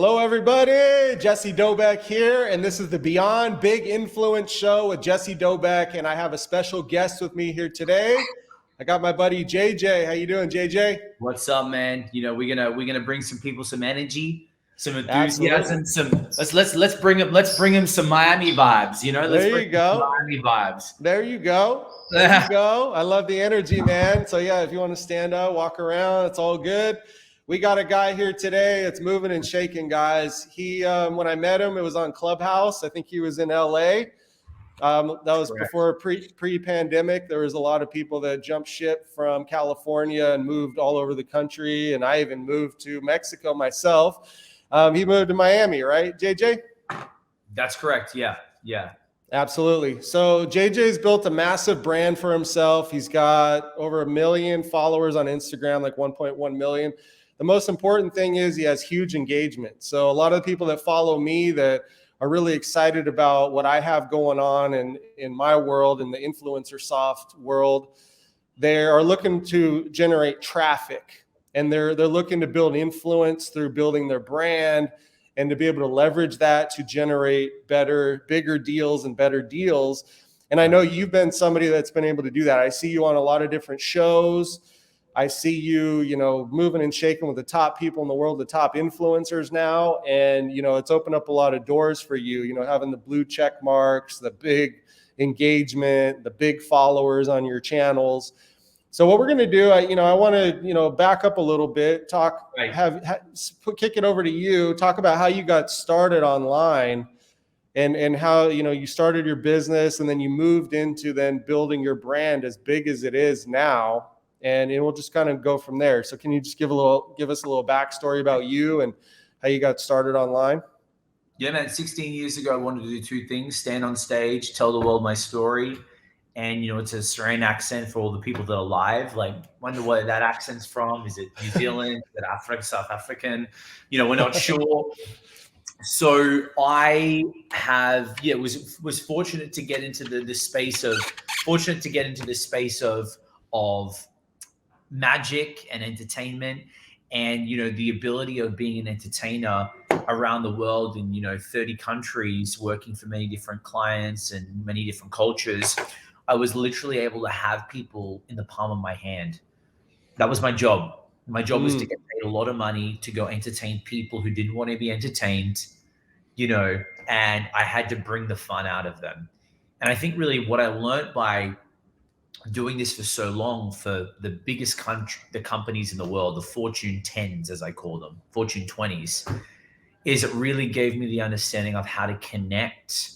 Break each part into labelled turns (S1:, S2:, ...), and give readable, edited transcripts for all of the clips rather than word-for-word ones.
S1: Hello, everybody. Jesse Dobeck here, and this is the Beyond Big Influence Show with Jesse Dobeck, and I have a special guest with me here today. I got my buddy JJ. How you doing, JJ?
S2: What's up, man? You know, we're gonna bring some people some energy, some enthusiasm, let's bring him some Miami vibes. You know,
S1: there you go.
S2: Miami vibes.
S1: There you go. There you go. I love the energy, man. So yeah, if you want to stand up, walk around, it's all good. We got a guy here today. It's moving and shaking, guys. He, when I met him, it was on Clubhouse. I think he was in LA. That was correct. Before pre-pandemic. There was a lot of people that jumped ship from California and moved all over the country. And I even moved to Mexico myself. He moved to Miami, right, JJ?
S2: That's correct. Yeah.
S1: Absolutely. So JJ's built a massive brand for himself. He's got over 1 million followers on Instagram, like 1.1 million. The most important thing is he has huge engagement. So a lot of the people that follow me that are really excited about what I have going on in my world, in the influencer soft world, they are looking to generate traffic, and they're looking to build influence through building their brand and to be able to leverage that to generate bigger deals and better deals. And I know you've been somebody that's been able to do that. I see you on a lot of different shows. I see you, moving and shaking with the top people in the world, the top influencers now. And, it's opened up a lot of doors for you, having the blue check marks, the big engagement, the big followers on your channels. So what we're going to do, I want to, back up a little bit, talk, right. Kick it over to you, talk about how you got started online and how, you started your business and then you moved into then building your brand as big as it is now. And we'll just kind of go from there. So can you just give us a little backstory about you and how you got started online?
S2: Yeah, man. 16 years ago, I wanted to do two things: stand on stage, tell the world my story. And, it's a Australian accent for all the people that are live. Like, wonder where that accent's from. Is it New Zealand? Is it Africa, South African? We're not sure. So I was fortunate to get into the space of magic and entertainment, and the ability of being an entertainer around the world in 30 countries, working for many different clients and many different cultures. I was literally able to have people in the palm of my hand. That was my job. My job was to get paid a lot of money to go entertain people who didn't want to be entertained, and I had to bring the fun out of them. And I think really what I learned by doing this for so long for the biggest the companies in the world, the Fortune 10s, as I call them, Fortune 20s, is it really gave me the understanding of how to connect,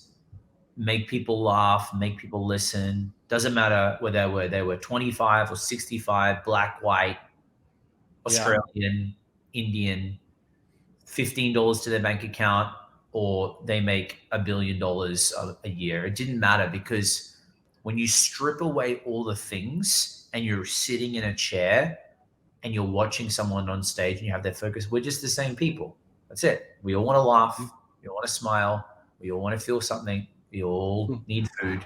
S2: make people laugh, make people listen. Doesn't matter whether they were 25 or 65, black, white, Australian, Indian, $15 to their bank account, or they make $1 billion a year. It didn't matter, because when you strip away all the things and you're sitting in a chair and you're watching someone on stage and you have their focus, we're just the same people. That's it. We all want to laugh. We all want to smile. We all want to feel something. We all need food.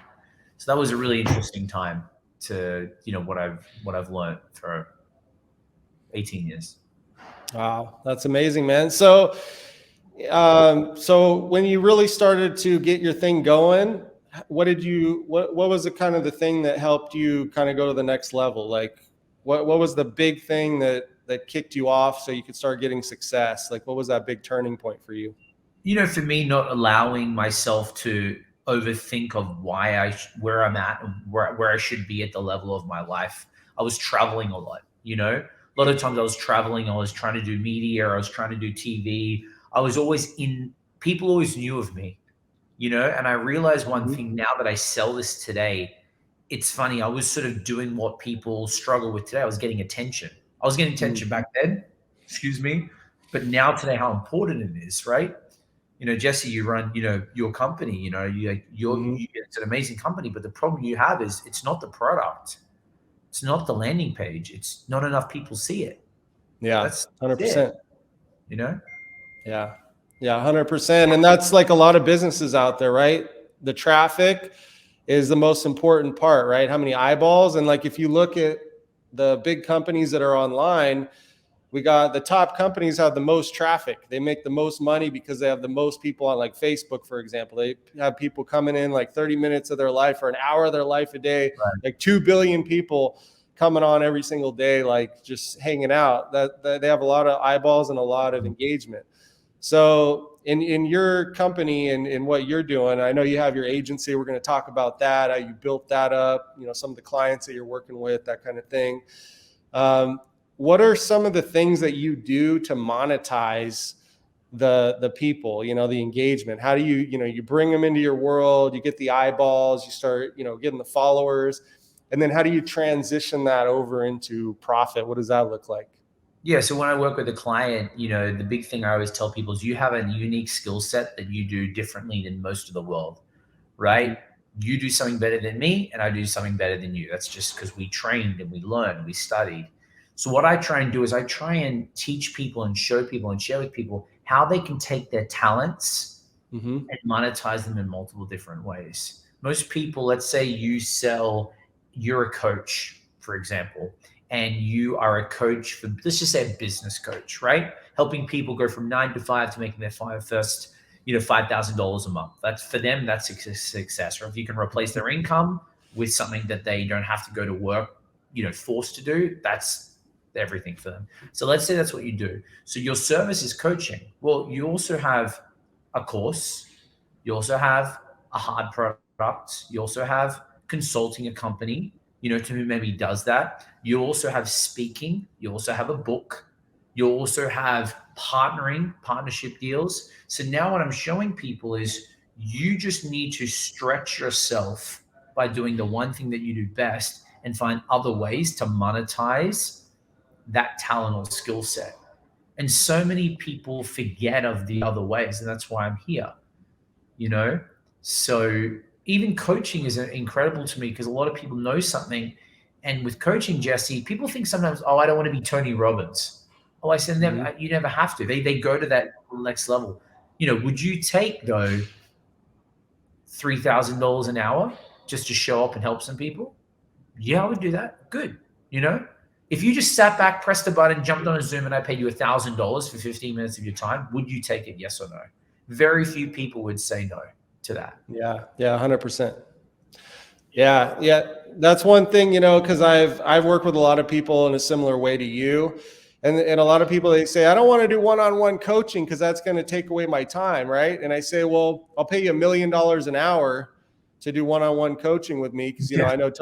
S2: So that was a really interesting time to, what I've learned for 18 years.
S1: Wow. That's amazing, man. So when you really started to get your thing going, what was the kind of the thing that helped you kind of go to the next level? Like what was the big thing that kicked you off so you could start getting success? Like what was that big turning point for you?
S2: For me, not allowing myself to overthink of where I'm at and where I should be at the level of my life. I was traveling a lot, a lot of times I was traveling. I was trying to do media. I was trying to do TV. I was always people always knew of me. And I realized one thing now that I sell this today. It's funny. I was sort of doing what people struggle with today. I was getting attention. I was getting attention back then, but now today, how important it is, right? Jesse, you run, your company, it's an amazing company, but the problem you have is it's not the product. It's not the landing page. It's not enough people see it.
S1: Yeah. That's 100%.
S2: Yeah.
S1: Yeah, 100%. And that's like a lot of businesses out there, right? The traffic is the most important part, right? How many eyeballs? And like, if you look at the big companies that are online, We got the top companies have the most traffic. They make the most money because they have the most people on, like Facebook, for example. They have people coming in like 30 minutes of their life or an hour of their life a day,
S2: Right.
S1: like 2 billion people coming on every single day, like just hanging out. That they have a lot of eyeballs and a lot of engagement. So in your company and in what you're doing, I know you have your agency. We're going to talk about that, how you built that up, some of the clients that you're working with, that kind of thing. What are some of the things that you do to monetize the people, the engagement? How do you bring them into your world, you get the eyeballs, you start, getting the followers, and then how do you transition that over into profit? What does that look like?
S2: Yeah. So when I work with a client, the big thing I always tell people is you have a unique skill set that you do differently than most of the world, right?
S1: Mm-hmm.
S2: You do something better than me and I do something better than you. That's just because we trained and we learned, we studied. So what I try and do is I try and teach people and show people and share with people how they can take their talents
S1: Mm-hmm.
S2: and monetize them in multiple different ways. Most people, let's say you're a coach, for example, and you are a coach for, let's just say a business coach, right? Helping people go from 9 to 5 to making their first, $5,000 a month. That's for them, that's a success. Or if you can replace their income with something that they don't have to go to work, forced to do, that's everything for them. So let's say that's what you do. So your service is coaching. Well, you also have a course, you also have a hard product, you also have consulting a company, to who maybe does that. You also have speaking, you also have a book, you also have partnership deals. So now what I'm showing people is you just need to stretch yourself by doing the one thing that you do best and find other ways to monetize that talent or skill set. And so many people forget of the other ways, and that's why I'm here. So even coaching is incredible to me because a lot of people know something. And with coaching, Jesse, people think sometimes, oh, I don't want to be Tony Robbins. Oh, I said, never,
S1: Mm-hmm.
S2: you never have to. They go to that next level. Would you take though $3,000 an hour just to show up and help some people? Yeah, I would do that. Good. If you just sat back, pressed a button, jumped on a Zoom, and I paid you $1,000 for 15 minutes of your time, would you take it? Yes or no? Very few people would say no to that.
S1: Yeah. 100%. Yeah. That's one thing, because I've worked with a lot of people in a similar way to you. And a lot of people, they say, I don't want to do one-on-one coaching because that's going to take away my time. Right. And I say, well, I'll pay you $1 million an hour to do one-on-one coaching with me. Cause I know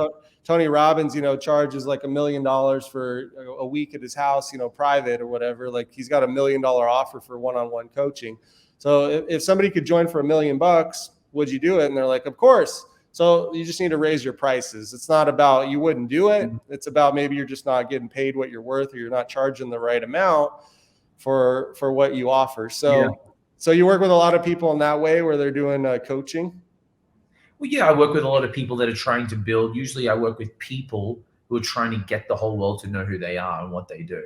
S1: Tony Robbins, charges like $1 million for a week at his house, private or whatever. Like he's got $1 million offer for one-on-one coaching. So if somebody could join for $1 million, would you do it? And they're like, of course. So you just need to raise your prices. It's not about you wouldn't do it. It's about maybe you're just not getting paid what you're worth, or you're not charging the right amount for what you offer. So you work with a lot of people in that way where they're doing coaching.
S2: Well, yeah, I work with a lot of people that are trying to build. Usually I work with people who are trying to get the whole world to know who they are and what they do.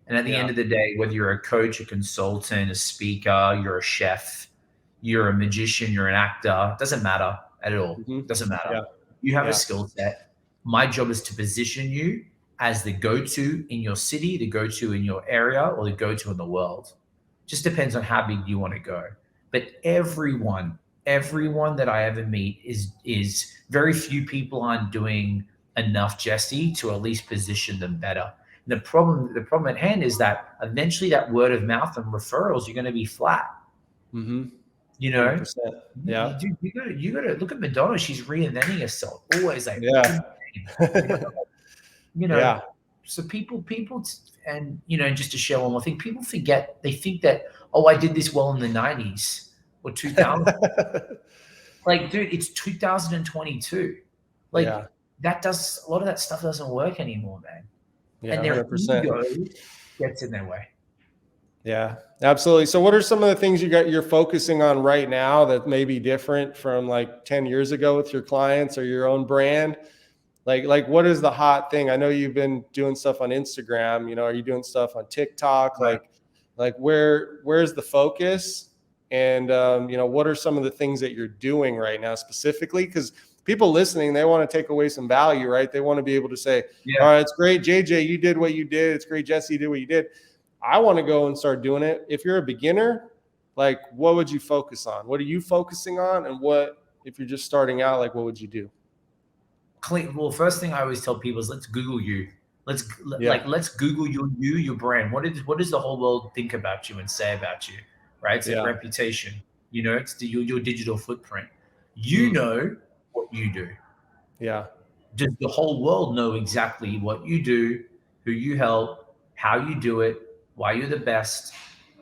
S2: And at the end of the day, whether you're a coach, a consultant, a speaker, you're a chef, you're a magician, you're an actor, doesn't matter at all.
S1: Mm-hmm.
S2: Doesn't matter.
S1: Yeah.
S2: You have a skill set. My job is to position you as the go-to in your city, the go-to in your area, or the go-to in the world. Just depends on how big you want to go. But everyone that I ever meet is very few people aren't doing enough, Jesse, to at least position them better. And the problem at hand is that eventually that word of mouth and referrals, you're going to be flat.
S1: Mm-hmm.
S2: 100%.
S1: Yeah.
S2: You gotta look at Madonna. She's reinventing herself. Always like,
S1: Yeah.
S2: So people, and just to share one more thing, people forget. They think that, oh, I did this well in the 90s or 2000. Like, dude, it's 2022. Like that a lot of that stuff doesn't work anymore, man.
S1: Yeah,
S2: and their
S1: 100%.
S2: ego gets in their way.
S1: Yeah, absolutely. So what are some of the things you're focusing on right now that may be different from like 10 years ago with your clients or your own brand? Like what is the hot thing? I know you've been doing stuff on Instagram, are you doing stuff on TikTok?
S2: Right.
S1: Like where's the focus? And what are some of the things that you're doing right now specifically? Because people listening, they want to take away some value, right? They want to be able to say, all right, it's great, JJ, you did what you did. It's great, Jesse, you did what you did. I want to go and start doing it. If you're a beginner, like what would you focus on? What are you focusing on? And what, if you're just starting out, like what would you do?
S2: Well, first thing I always tell people is let's Google you. Let's Google your brand. What does the whole world think about you and say about you? Right? It's like reputation. It's your digital footprint. You know what you do.
S1: Yeah.
S2: Does the whole world know exactly what you do, who you help, how you do it, why you're the best?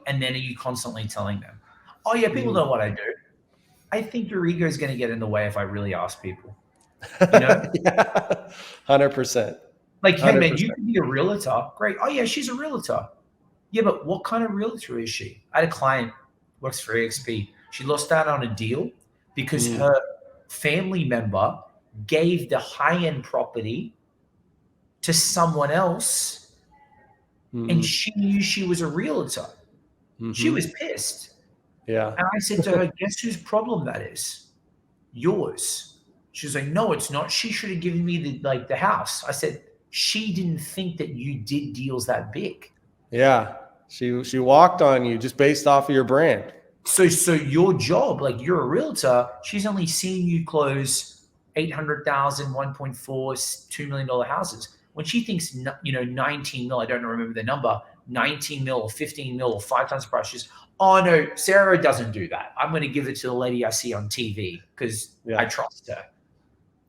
S2: And then are you constantly telling them, oh yeah, people know what I do. I think your ego is going to get in the way if I really ask people.
S1: Yeah. 100%.
S2: Like, hey man, you could be a realtor. Great. Oh yeah, she's a realtor. Yeah, but what kind of realtor is she? I had a client, works for EXP. She lost out on a deal because her family member gave the high-end property to someone else, and she knew she was a realtor. She was pissed.
S1: Yeah.
S2: And I said to her, guess whose problem that is? Yours. She was like, no, it's not. She should have given me the house. I said, she didn't think that you did deals that big.
S1: Yeah. She walked on you just based off of your brand.
S2: So your job, like you're a realtor, she's only seeing you close 800,000, 1.4, $2 million houses. When she thinks, 19 mil, I don't remember the number, 19 mil or 15 mil or 5 times the price, she's, oh no, Sarah doesn't do that. I'm going to give it to the lady I see on TV because I trust her.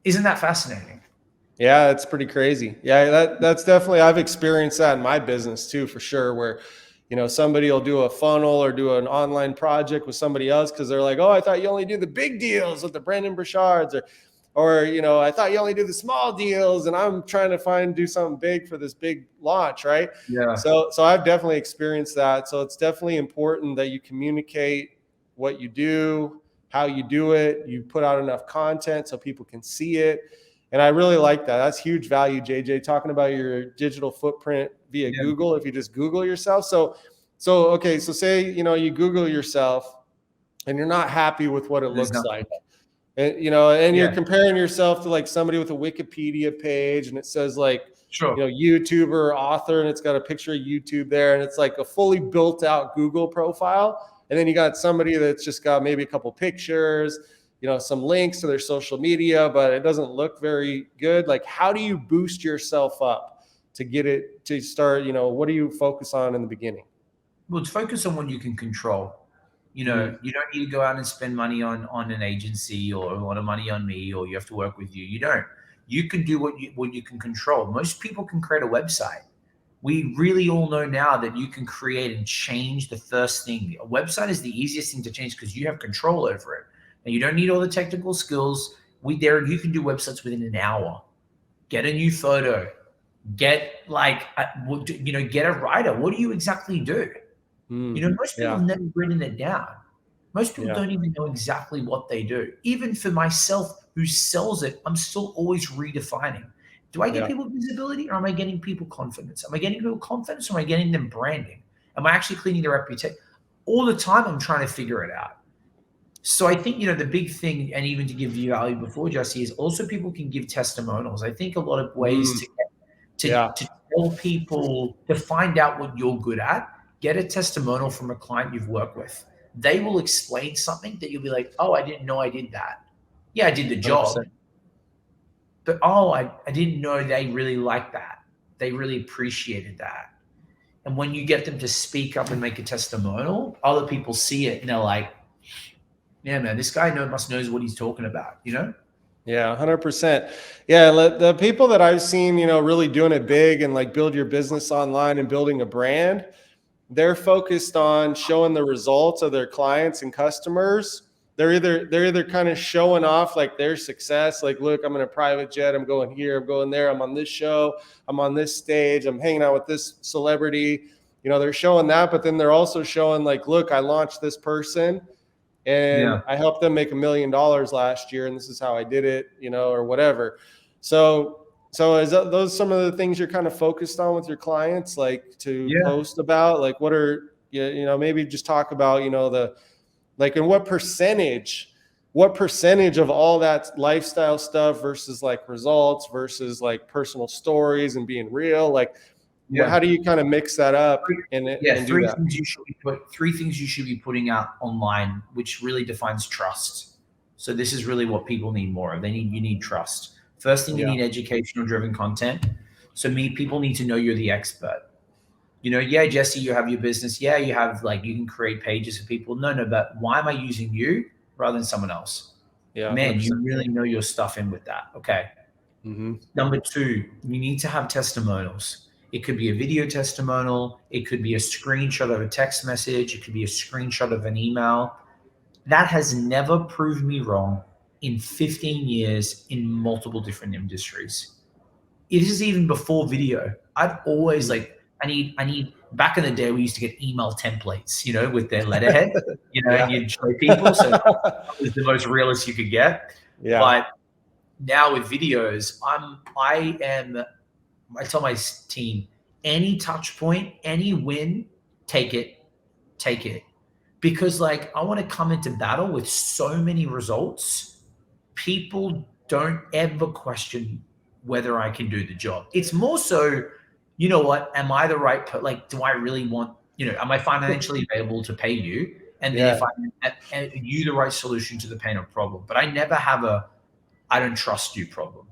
S2: Isn't that fascinating?
S1: Yeah, it's pretty crazy. Yeah, that's definitely, I've experienced that in my business too, for sure, where, somebody will do a funnel or do an online project with somebody else because they're like, oh, I thought you only do the big deals with the Brendon Burchards, or I thought you only do the small deals, and I'm trying to do something big for this big launch, right?
S2: Yeah.
S1: So I've definitely experienced that. So it's definitely important that you communicate what you do, how you do it, you put out enough content so people can see it. And I really like that. That's huge value, JJ, talking about your digital footprint via Google. If you just Google yourself. So say, you Google yourself and you're not happy with what it looks like. And, you're comparing yourself to like somebody with a Wikipedia page, and it says like, YouTuber, author, and it's got a picture of YouTube there. And it's like a fully built out Google profile. And then you got somebody that's just got maybe a couple pictures, some links to their social media, but it doesn't look very good. Like, how do you boost yourself up to get it to start? What do you focus on in the beginning?
S2: Well, it's focus on what you can control. You don't need to go out and spend money on an agency or a lot of money on me, or you have to work with you. You don't. You can do what you can control. Most people can create a website. We really all know now that you can create and change the first thing. A website is the easiest thing to change because you have control over it. And you don't need all the technical skills. You can do websites within an hour. Get a new photo. Get get a writer. What do you exactly do? Most people have never written it down. Most people don't even know exactly what they do. Even for myself, who sells it, I'm still always redefining. Do I get people visibility, or am I getting people confidence? Am I getting people confidence, or am I getting them branding? Am I actually cleaning their reputation? All the time, I'm trying to figure it out. So I think, the big thing, and even to give you value before, Jesse, is also people can give testimonials. I think a lot of ways to tell people to find out what you're good at, get a testimonial from a client you've worked with. They will explain something that you'll be like, oh, I didn't know I did that. Yeah, I did the job. 100%. But, I didn't know they really liked that. They really appreciated that. And when you get them to speak up and make a testimonial, other people see it and they're like, yeah, man, this guy knows what he's talking about, Yeah,
S1: 100%. Yeah, the people that I've seen, really doing it big and like build your business online and building a brand, they're focused on showing the results of their clients and customers. They're either kind of showing off like their success, like, look, I'm in a private jet, I'm going here, I'm going there, I'm on this show, I'm on this stage, I'm hanging out with this celebrity. They're showing that, but then they're also showing like, look, I launched this person and I helped them make $1 million last year, and this is how I did it, or whatever. So is those some of the things you're kind of focused on with your clients, like to post about? Like, what are maybe just talk about and what percentage of all that lifestyle stuff versus like results versus like personal stories and being real, like how do you kind of mix that up and do
S2: three
S1: that?
S2: things you should be three things you should be putting out online, which really defines trust. So this is really what people need more of. You need trust. First thing, you need educational driven content. So people need to know you're the expert. Yeah, Jesse, you have your business. Yeah, you have you can create pages for people. No, but why am I using you rather than someone else?
S1: Yeah,
S2: Man,
S1: 100%.
S2: you really know your stuff in with that. Okay.
S1: Mm-hmm.
S2: Number two, you need to have testimonials. It could be a video testimonial. It could be a screenshot of a text message. It could be a screenshot of an email. That has never proved me wrong in 15 years in multiple different industries. It is even before video. I've always I need back in the day, we used to get email templates, with their letterhead, and you'd show people. So that was the most realist you could get.
S1: Yeah.
S2: But now with videos, I tell my team, any touch point, any win, take it. Because I want to come into battle with so many results. People don't ever question whether I can do the job. It's more so, am I the right, do I really want, am I financially able to pay you? And then if am you the right solution to the pain or problem? But I never have I don't trust you problem.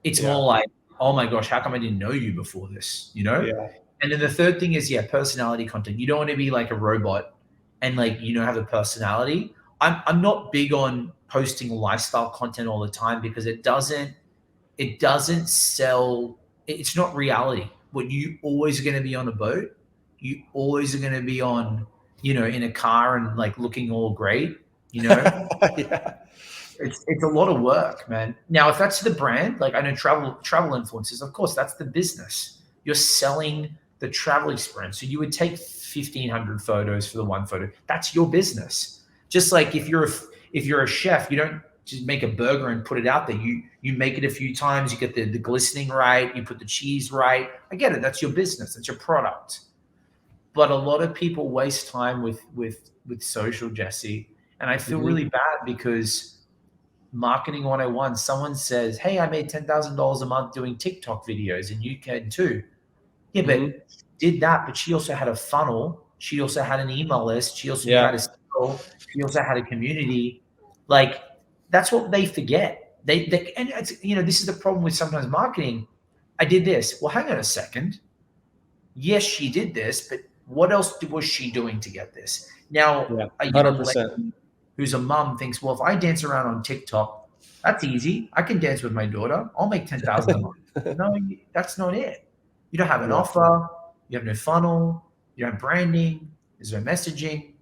S2: It's more like, oh my gosh, how come I didn't know you before this?
S1: Yeah.
S2: And then the third thing is, personality content. You don't want to be like a robot and have a personality. I'm not big on posting lifestyle content all the time because it doesn't sell. It's not reality. What you always are going to be on a boat. You always are going to be on, in a car and looking all great,
S1: Yeah.
S2: It's a lot of work, man. Now, if that's the brand, I know travel influencers, of course, that's the business. You're selling the travel experience. So you would take 1,500 photos for the one photo. That's your business. Just like if you're a chef, you don't just make a burger and put it out there. You make it a few times. You get the glistening right. You put the cheese right. I get it. That's your business. That's your product. But a lot of people waste time with social, Jesse, and I feel really bad because marketing 101, someone says, hey, I made $10,000 a month doing TikTok videos and you can too. Yeah, but she did that, but she also had a funnel. She also had an email list. She also knew how to sell. She also had a community. That's what they forget. They and it's, this is the problem with sometimes marketing. I did this. Well, hang on a second. Yes, she did this, but what else was she doing to get this? Now, a young
S1: 100%.
S2: lady who's a mom thinks, well, if I dance around on TikTok, that's easy. I can dance with my daughter. I'll make $10,000 a month. No, that's not it. You don't have an offer. You have no funnel. You don't have branding. There's no messaging.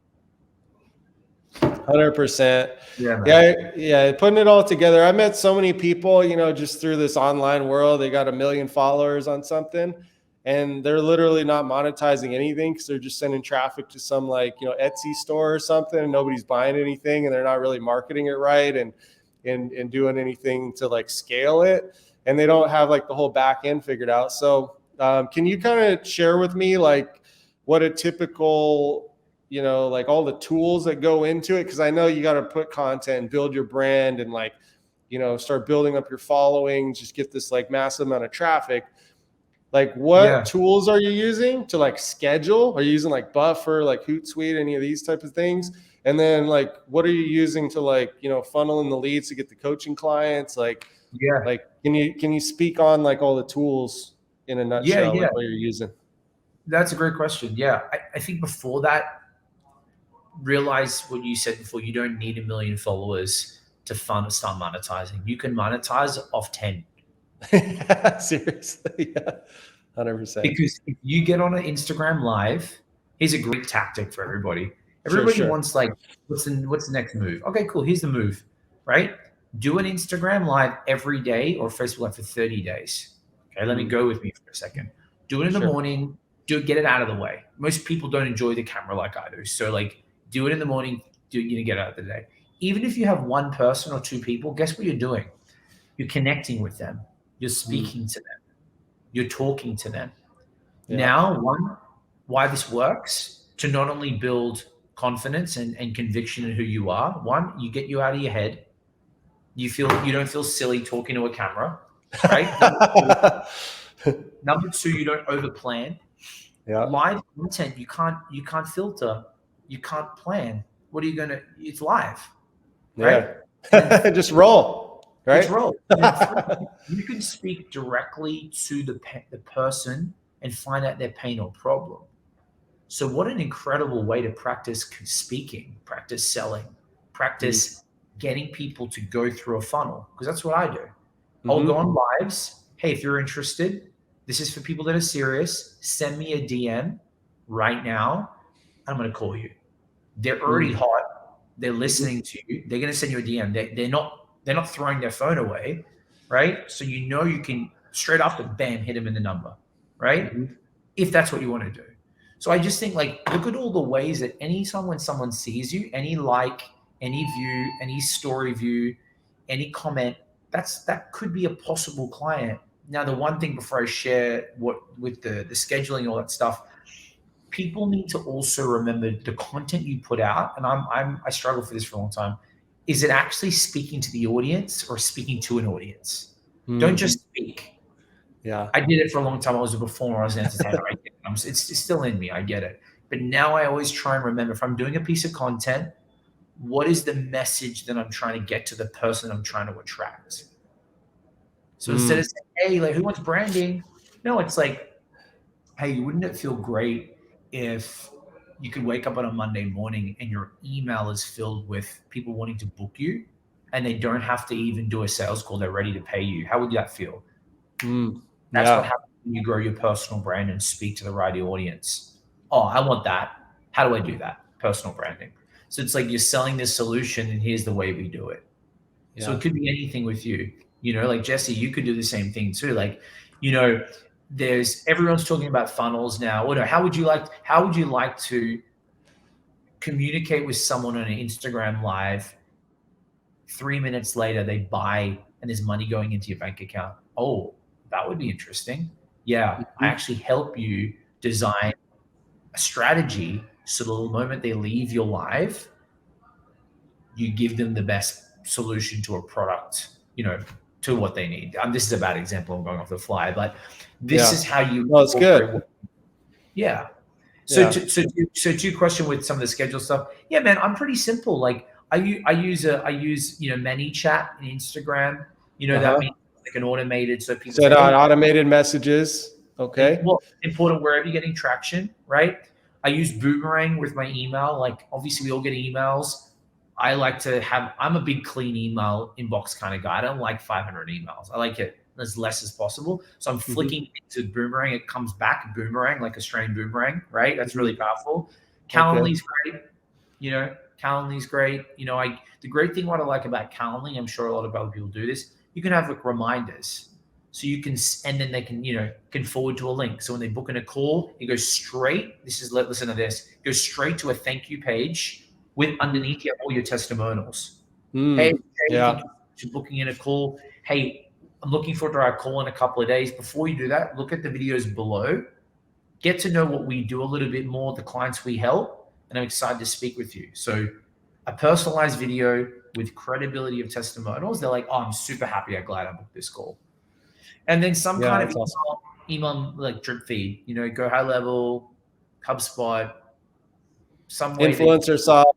S1: 100%.
S2: Yeah.
S1: Putting it all together. I met so many people, just through this online world. They got 1 million followers on something, and they're literally not monetizing anything because they're just sending traffic to some Etsy store or something, and nobody's buying anything, and they're not really marketing it right and doing anything to scale it, and they don't have the whole back end figured out. So can you kind of share with me what a typical all the tools that go into it? Because I know you got to put content, build your brand, and start building up your following, just get this massive amount of traffic. What tools are you using to schedule? Are you using Buffer, Hootsuite, any of these type of things? And then what are you using to funnel in the leads to get the coaching clients? Can you speak on all the tools in a nutshell, what you're using?
S2: That's a great question. Yeah. I think before that, realize what you said before. You don't need 1 million followers to start monetizing. You can monetize off 10.
S1: Seriously, 100%.
S2: Because if you get on an Instagram live, here's a great tactic for everybody. Everybody wants what's the next move? Okay, cool. Here's the move, right? Do an Instagram live every day or Facebook live for 30 days. Okay, let me go with me for a second. Do it in the morning. Get it out of the way. Most people don't enjoy the camera like I do. So do it in the morning. Get out of the day. Even if you have one person or two people, guess what you're doing? You're connecting with them. You're speaking to them. You're talking to them. Now, why this works, to not only build confidence and conviction in who you are. One, you get you out of your head. You don't feel silly talking to a camera, right? Number two, you don't overplan.
S1: Yeah.
S2: Live content, you can't filter, you can't plan. What are you gonna? It's live, right?
S1: Yeah. Just roll,
S2: It's
S1: right?
S2: roll. And then three, you can speak directly to the person and find out their pain or problem. So, what an incredible way to practice speaking, practice selling, practice getting people to go through a funnel. Because that's what I do. I'll go on lives. Hey, if you're interested, this is for people that are serious. Send me a DM right now. I'm going to call you. They're already hot. They're listening to you. They're going to send you a DM. They're not throwing their phone away, right? So you know you can straight after, bam, hit them in the number, right? If that's what you want to do. So I just think, like, look at all the ways that anytime when someone sees you, any like, any view, any story view, any comment, that could be a possible client. Now, the one thing before I share what with the scheduling, all that stuff, people need to also remember the content you put out. And I struggle for this for a long time. Is it actually speaking to the audience or speaking to an audience? Don't just speak.
S1: Yeah.
S2: I did it for a long time. I was a performer. I was an entertainer. It's still in me. I get it. But now I always try and remember, if I'm doing a piece of content, what is the message that I'm trying to get to the person I'm trying to attract? So instead of saying, hey, like, who wants branding? No, it's like, hey, wouldn't it feel great if you could wake up on a Monday morning and your email is filled with people wanting to book you and they don't have to even do a sales call. They're ready to pay you. How would that feel? That's what happens when you grow your personal brand and speak to the right audience. Oh, I want that. How do I do that? Personal branding. So it's like you're selling this solution and here's the way we do it. Yeah. So it could be anything with you. Like Jesse, you could do the same thing too. Like, everyone's talking about funnels now. How would you like to communicate with someone on an Instagram live? 3 minutes later, they buy and there's money going into your bank account. Oh, that would be interesting. Yeah, I actually help you design a strategy so the moment they leave your live, you give them the best solution to a product, to what they need. This is a bad example. I'm going off the fly, but this is how you.
S1: No, it's good.
S2: Yeah. So to your question with some of the schedule stuff, yeah, man, I'm pretty simple. Like I use ManyChat and Instagram. That means like an automated, so people
S1: set out automated messages. Okay.
S2: Well, important wherever you're getting traction, right? I use Boomerang with my email. Like obviously we all get emails. I like to I'm a big clean email inbox kind of guy. I don't like 500 emails. I like it as less as possible. So I'm flicking into Boomerang. It comes back Boomerang, like Australian Boomerang, right? That's really powerful. Calendly's great. Calendly's great. The great thing what I like about Calendly, I'm sure a lot of other people do this, you can have like reminders. So you can, and then they can forward to a link. So when they book in a call, it goes straight. Listen to this. It goes straight to a thank you page with underneath you all your testimonials. Hey, thank you for booking in a call. Hey, I'm looking forward to our call in a couple of days. Before you do that, look at the videos below. Get to know what we do a little bit more, the clients we help, and I'm excited to speak with you. So a personalized video with credibility of testimonials. They're like, oh, I'm super happy. I'm glad I booked this call. And then some kind of email like drip feed, go high level, HubSpot, some way.
S1: Influencer soft.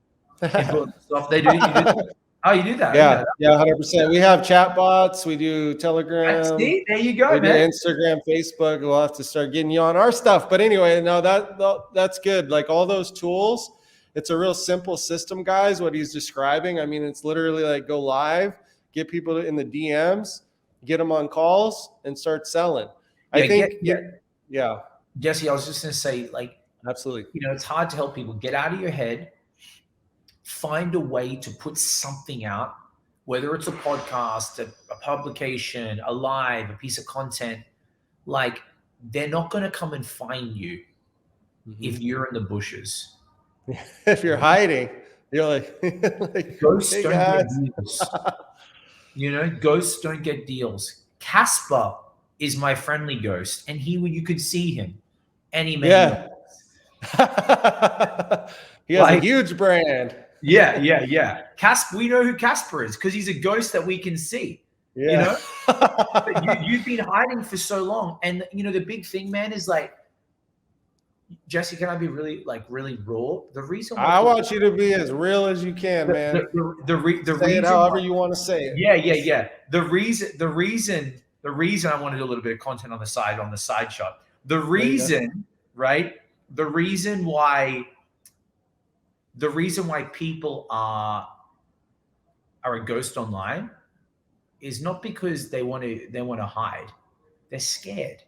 S2: They do. You do that? Oh, you do that?
S1: Yeah, 100%. We have chat bots. We do Telegram.
S2: See, there you go,
S1: we
S2: man.
S1: do Instagram, Facebook. We'll have to start getting you on our stuff. But anyway, no, that's good. Like all those tools, it's a real simple system, guys. What he's describing. I mean, it's literally like go live, get people in the DMs, get them on calls, and start selling. I think,
S2: Jesse, I was just going to say, like,
S1: absolutely.
S2: It's hard to help people get out of your head. Find a way to put something out, whether it's a podcast, a publication, a live, a piece of content. Like, they're not going to come and find you if you're in the bushes.
S1: If you're hiding, you're like
S2: ghosts don't get deals. Ghosts don't get deals. Casper is my friendly ghost, and you could see him any minute.
S1: He has a huge brand.
S2: Yeah. Casper, we know who Casper is because he's a ghost that we can see. You
S1: Yeah.
S2: know, but you've been hiding for so long. And you know, the big thing, man, is like, Jesse, can I be really raw? The reason why
S1: I
S2: people,
S1: want you to be as real as you can, man.
S2: the
S1: Say it
S2: reason
S1: however
S2: why,
S1: you want to say it.
S2: yeah. The reason I want to do a little bit of content on the side shot. The
S1: There you go.
S2: reason, right? The reason why people are a ghost online is not because they want to hide. They're scared.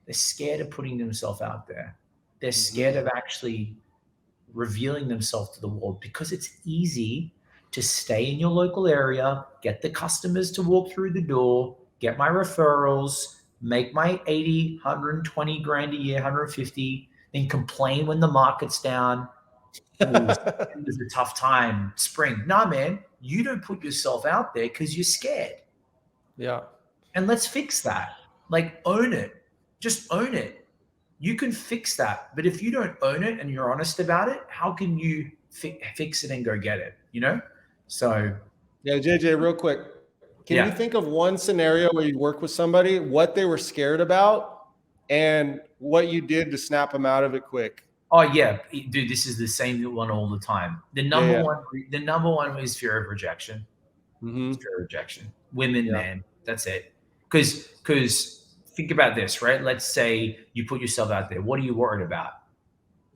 S2: They're scared of putting themselves out there. They're scared of actually revealing themselves to the world, because it's easy to stay in your local area, get the customers to walk through the door, get my referrals, make my 80, 120 grand a year, 150, then complain when the market's down. Oh, it was a tough time, spring. Nah, man, you don't put yourself out there because you're scared.
S1: Yeah.
S2: And let's fix that. Like, own it. Just own it. You can fix that. But if you don't own it and you're honest about it, how can you fix it and go get it? You know? So,
S1: Yeah, JJ, real quick. Can you
S2: yeah.
S1: think of one scenario where you work with somebody, what they were scared about, and what you did to snap them out of it quick?
S2: Oh yeah, dude, this is the same one all the time. The number
S1: Yeah.
S2: one is fear of rejection.
S1: Mm-hmm.
S2: Fear of rejection. Women,
S1: Yeah.
S2: man, that's it. Because think about this, right? Let's say you put yourself out there. What are you worried about?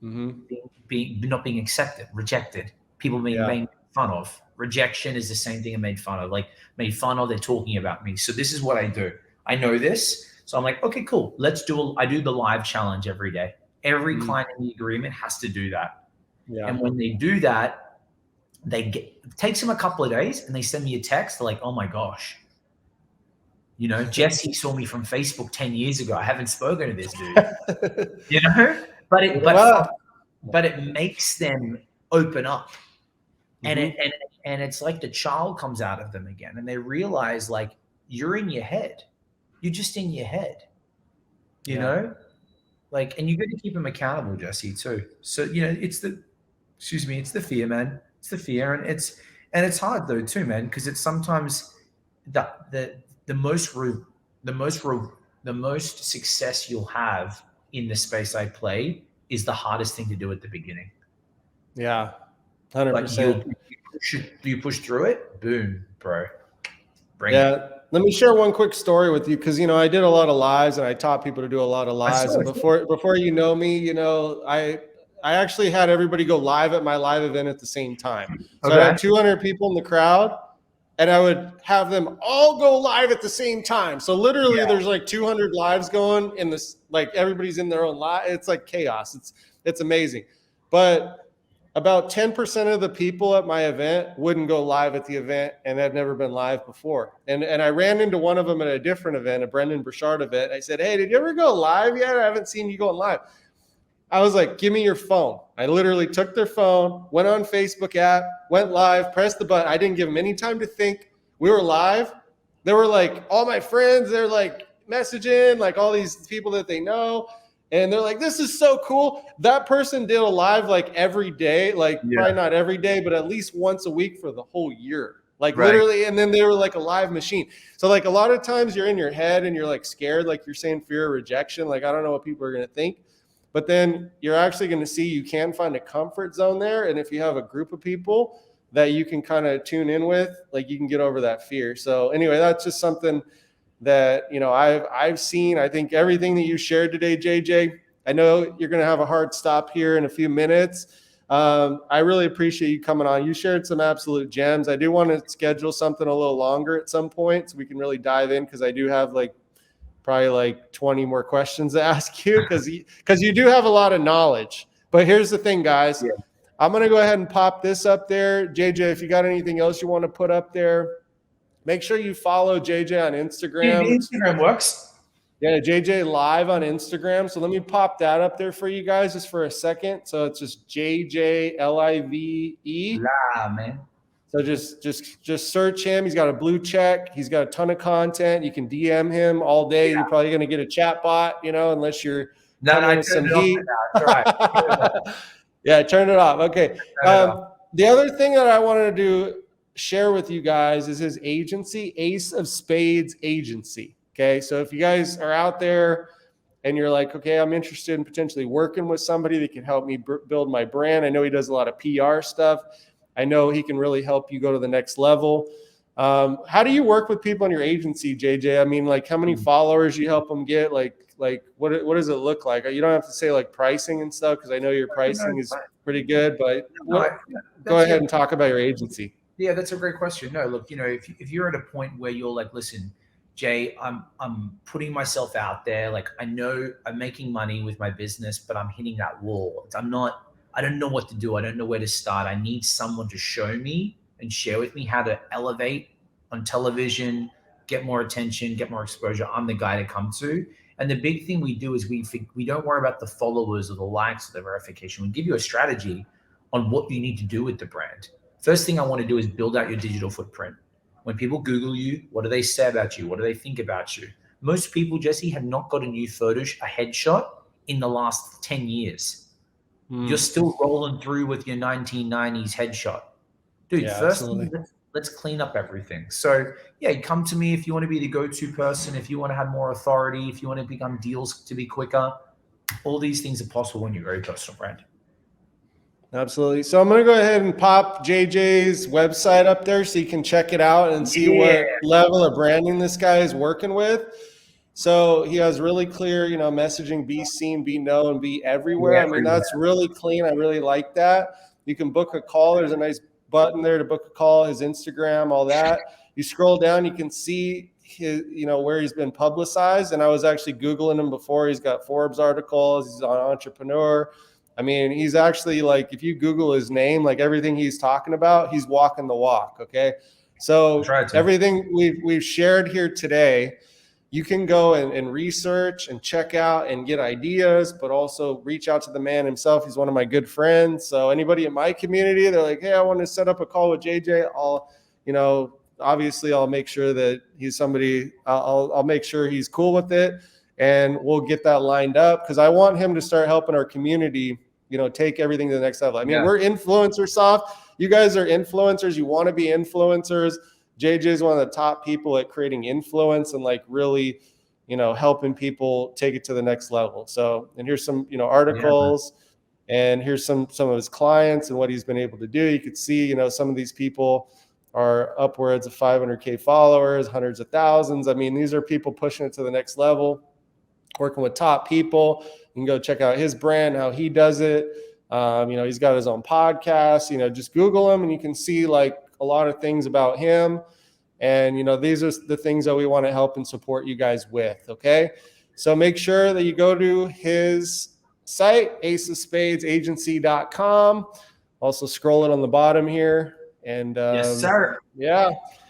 S1: Mm-hmm.
S2: Not being accepted, rejected, people being made fun of. Rejection is the same thing I made fun of. Like, made fun of, they're talking about me. So this is what I do. I know this. So I'm like, okay, cool. I do the live challenge every day. Every client in the agreement has to do that.
S1: Yeah.
S2: And when they do that, it takes them a couple of days and they send me a text. They're like, oh my gosh, you know, Jesse saw me from Facebook 10 years ago. I haven't spoken to this dude, you know, but it makes them open up. And it's like the child comes out of them again, and they realize, like, you're in your head. You're just in your head, you know? Like, and you got to keep them accountable, Jesse, too. So, you know, it's the fear, man. It's the fear. And it's hard though, too, man, because it's sometimes the most success you'll have in the space I play is the hardest thing to do at the beginning.
S1: Yeah.
S2: But
S1: 100%.
S2: you push through it, boom, bro. Bring
S1: it. Let me share one quick story with you, because, you know, I did a lot of lives and I taught people to do a lot of lives. And before you know me, you know, I actually had everybody go live at my live event at the same time. So I had 200 people in the crowd, and I would have them all go live at the same time. So literally there's like 200 lives going in this, like everybody's in their own live. It's like chaos. It's amazing. But about 10% of the people at my event wouldn't go live at the event, and had never been live before. And I ran into one of them at a different event, a Brendan Burchard event. I said, hey, did you ever go live yet? I haven't seen you going live. I was like, give me your phone. I literally took their phone, went on Facebook app, went live, pressed the button. I didn't give them any time to think. We were live. There were like all my friends, they're like messaging, like all these people that they know. And they're like, this is so cool. That person did a live like every day, like probably not every day, but at least once a week for the whole year. Like literally, and then they were like a live machine. So like a lot of times you're in your head and you're like scared, like you're saying fear of rejection. Like, I don't know what people are going to think. But then you're actually going to see you can find a comfort zone there. And if you have a group of people that you can kind of tune in with, like you can get over that fear. So anyway, that's just something that, you know, I've seen. I think everything that you shared today, JJ, I know you're going to have a hard stop here in a few minutes. I really appreciate you coming on. You shared some absolute gems. I do want to schedule something a little longer at some point so we can really dive in, because I do have like probably like 20 more questions to ask you, because you do have a lot of knowledge. But here's the thing, guys. I'm going to go ahead and pop this up there. JJ, if you got anything else you want to put up there, make sure you follow JJ on Instagram.
S2: Yeah, Instagram works.
S1: Yeah, JJ Live on Instagram. So let me pop that up there for you guys just for a second. So it's just JJ LIVE.
S2: Live, man.
S1: So just search him. He's got a blue check. He's got a ton of content. You can DM him all day. You're probably going to get a chat bot, you know, unless you're coming with some heat. Yeah, turn it off. Okay. The other thing that I wanted to do share with you guys is his agency, Ace of Spades Agency. Okay. So if you guys are out there and you're like, okay, I'm interested in potentially working with somebody that can help me build my brand. I know he does a lot of PR stuff. I know he can really help you go to the next level. How do you work with people in your agency, JJ? I mean, like how many followers you help them get? Like what does it look like? You don't have to say like pricing and stuff, because I know your pricing is pretty good, but go ahead and talk about your agency.
S2: Yeah, that's a great question. No, look, if you're at a point where you're like, listen, Jay, I'm putting myself out there. Like, I know I'm making money with my business, but I'm hitting that wall. I don't know what to do. I don't know where to start. I need someone to show me and share with me how to elevate on television, get more attention, get more exposure. I'm the guy to come to. And the big thing we do is we don't worry about the followers or the likes or the verification. We give you a strategy on what you need to do with the brand. First thing I want to do is build out your digital footprint. When people Google you, what do they say about you? What do they think about you? Most people, Jesse, have not got a new photo, a headshot in the last 10 years. You're still rolling through with your 1990s headshot. Dude,
S1: Yeah,
S2: first
S1: absolutely.
S2: let's clean up everything. So yeah, come to me if you want to be the go-to person, if you want to have more authority, if you want to become deals to be quicker. All these things are possible when you're a very personal brand.
S1: Absolutely. So I'm going to go ahead and pop JJ's website up there so you can check it out and see what level of branding this guy is working with. So he has really clear, messaging, be seen, be known, be everywhere. I mean, that's really clean. I really like that. You can book a call. There's a nice button there to book a call, his Instagram, all that. You scroll down, you can see his, where he's been publicized. And I was actually Googling him before. He's got Forbes articles. He's on Entrepreneur. I mean, he's actually like, if you Google his name, like everything he's talking about, he's walking the walk. Okay. So everything we've shared here today, you can go and research and check out and get ideas, but also reach out to the man himself. He's one of my good friends. So anybody in my community, they're like, hey, I want to set up a call with JJ. Obviously I'll make sure that he's somebody, I'll make sure he's cool with it, and we'll get that lined up, because I want him to start helping our community, take everything to the next level. I mean, we're influencer soft. You guys are influencers. You want to be influencers. JJ is one of the top people at creating influence and like really, helping people take it to the next level. So, and here's some, articles, and here's some of his clients and what he's been able to do. You could see, some of these people are upwards of 500K followers, hundreds of thousands. I mean, these are people pushing it to the next level, working with top people. You can go check out his brand, how he does it. He's got his own podcast. Just Google him and you can see like a lot of things about him. And, these are the things that we want to help and support you guys with. Okay. So make sure that you go to his site, aceofspadesagency.com. Also scroll it on the bottom here. And
S2: yes, sir.
S1: Yeah.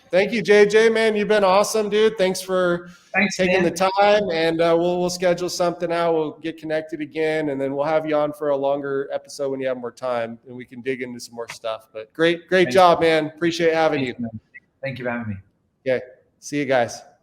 S1: Thank you, JJ, man. You've been awesome, dude. Thanks taking the time, and we'll schedule something out. We'll get connected again, and then we'll have you on for a longer episode when you have more time, and we can dig into some more stuff. But great job, man. Appreciate having you.
S2: Thank you for having me.
S1: Okay. See you guys.